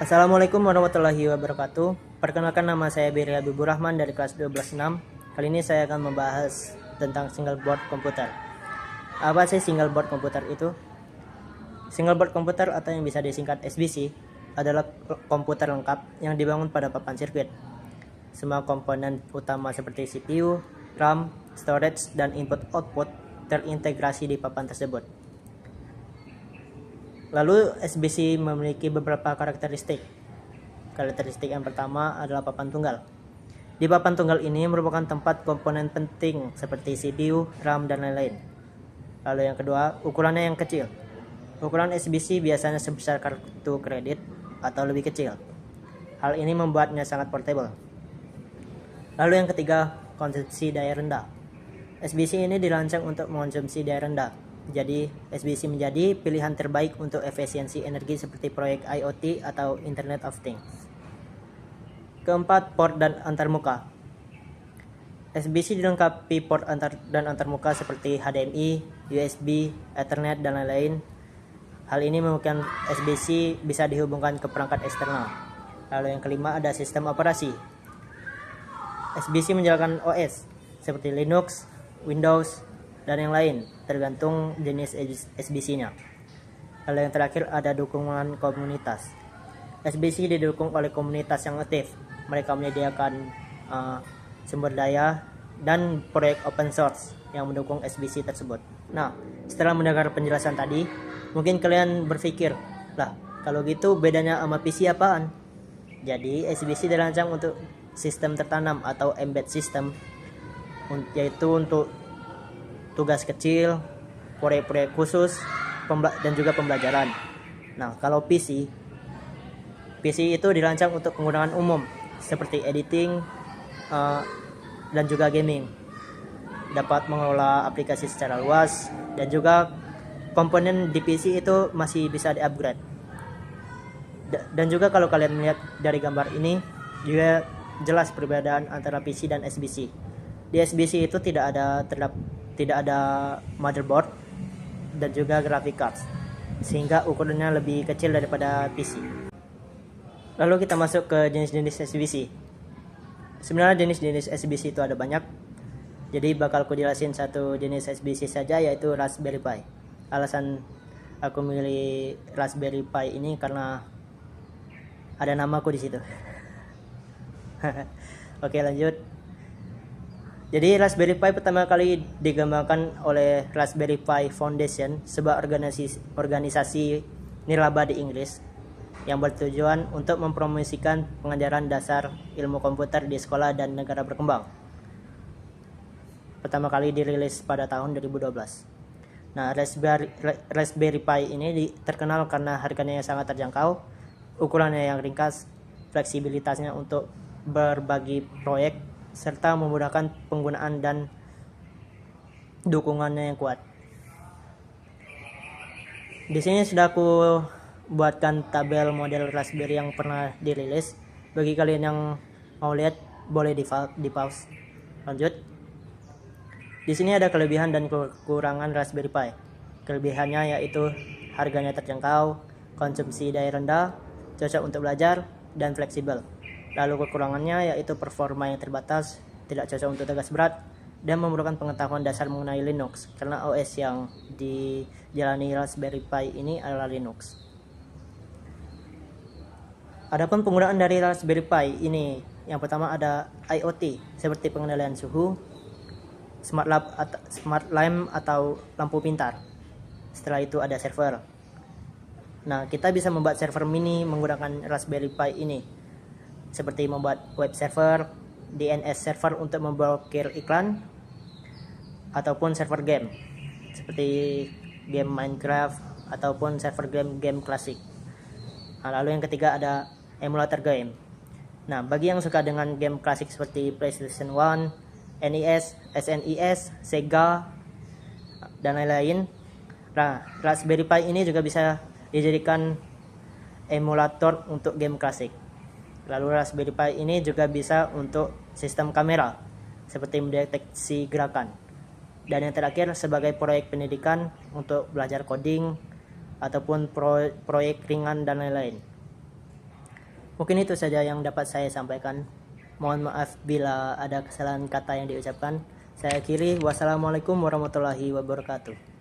Assalamualaikum warahmatullahi wabarakatuh. Perkenalkan, nama saya Birya Habibur Rahman dari kelas 12/6. Kali ini saya akan membahas tentang single board komputer. Apa sih single board komputer itu? Single board komputer atau yang bisa disingkat SBC adalah komputer lengkap yang dibangun pada papan sirkuit. Semua komponen utama seperti CPU, RAM, storage, dan input-output terintegrasi di papan tersebut. Lalu SBC memiliki beberapa karakteristik. Karakteristik yang pertama adalah papan tunggal. Di papan tunggal ini merupakan tempat komponen penting seperti CPU, RAM, dan lain-lain. Lalu yang kedua, ukurannya yang kecil. Ukuran SBC biasanya sebesar kartu kredit atau lebih kecil. Hal ini membuatnya sangat portable. Lalu yang ketiga, konsumsi daya rendah. SBC ini dirancang untuk mengonsumsi daya rendah. Jadi, SBC menjadi pilihan terbaik untuk efisiensi energi seperti proyek IoT atau Internet of Things. Keempat, port dan antarmuka. SBC dilengkapi port dan antarmuka seperti HDMI, USB, Ethernet, dan lain-lain. Hal ini memungkinkan SBC bisa dihubungkan ke perangkat eksternal. Lalu yang kelima, ada sistem operasi. SBC menjalankan OS seperti Linux, Windows, dan yang lain, tergantung jenis SBC-nya. Lalu yang terakhir, ada dukungan komunitas. SBC didukung oleh komunitas yang aktif. Mereka menyediakan sumber daya dan proyek open source yang mendukung SBC tersebut. Nah, setelah mendengar penjelasan tadi, mungkin kalian berpikir, lah, kalau gitu bedanya sama PC apaan? Jadi, SBC dirancang untuk sistem tertanam atau embed system, yaitu untuk tugas kecil, proyek-proyek khusus, dan juga pembelajaran. Nah, kalau PC itu dirancang untuk penggunaan umum seperti editing dan juga gaming. Dapat mengelola aplikasi secara luas, dan juga komponen di PC itu masih bisa di-upgrade. Dan juga kalau kalian melihat dari gambar ini, juga jelas perbedaan antara PC dan SBC. Di SBC itu tidak ada motherboard dan juga graphic cards, sehingga ukurannya lebih kecil daripada PC. Lalu kita masuk ke jenis-jenis SBC. Sebenarnya jenis-jenis SBC itu ada banyak, jadi bakal aku jelasin satu jenis SBC saja, yaitu Raspberry Pi. Alasan aku milih Raspberry Pi ini karena ada namaku di situ. Oke, lanjut. Jadi Raspberry Pi pertama kali dikembangkan oleh Raspberry Pi Foundation, sebuah organisasi nirlaba di Inggris yang bertujuan untuk mempromosikan pengajaran dasar ilmu komputer di sekolah dan negara berkembang. Pertama kali dirilis pada tahun 2012. Nah, Raspberry Pi ini terkenal karena harganya yang sangat terjangkau, ukurannya yang ringkas, fleksibilitasnya untuk berbagi proyek, serta memudahkan penggunaan dan dukungannya yang kuat. Di sini sudah aku buatkan tabel model Raspberry yang pernah dirilis. Bagi kalian yang mau lihat, boleh di pause. Lanjut. Di sini ada kelebihan dan kekurangan Raspberry Pi. Kelebihannya yaitu harganya terjangkau, konsumsi daya rendah, cocok untuk belajar, dan fleksibel. Lalu kekurangannya yaitu performa yang terbatas, tidak cocok untuk tugas berat, dan memerlukan pengetahuan dasar mengenai Linux, karena OS yang dijalani Raspberry Pi ini adalah Linux. Adapun penggunaan dari Raspberry Pi ini, yang pertama ada IoT, seperti pengendalian suhu, smart lamp atau lampu pintar. Setelah itu ada server. Nah, kita bisa membuat server mini menggunakan Raspberry Pi ini, seperti membuat web server, DNS server untuk memblokir iklan, ataupun server game seperti game Minecraft ataupun server game klasik. Nah, lalu yang ketiga ada emulator game. Nah, bagi yang suka dengan game klasik seperti PlayStation 1, NES, SNES, Sega, dan lain-lain, nah, Raspberry Pi ini juga bisa dijadikan emulator untuk game klasik. Lalu Raspberry Pi ini juga bisa untuk sistem kamera, seperti mendeteksi gerakan. Dan yang terakhir sebagai proyek pendidikan untuk belajar coding ataupun proyek ringan dan lain-lain. Mungkin itu saja yang dapat saya sampaikan. Mohon maaf bila ada kesalahan kata yang diucapkan. Saya akhiri. Wassalamualaikum warahmatullahi wabarakatuh.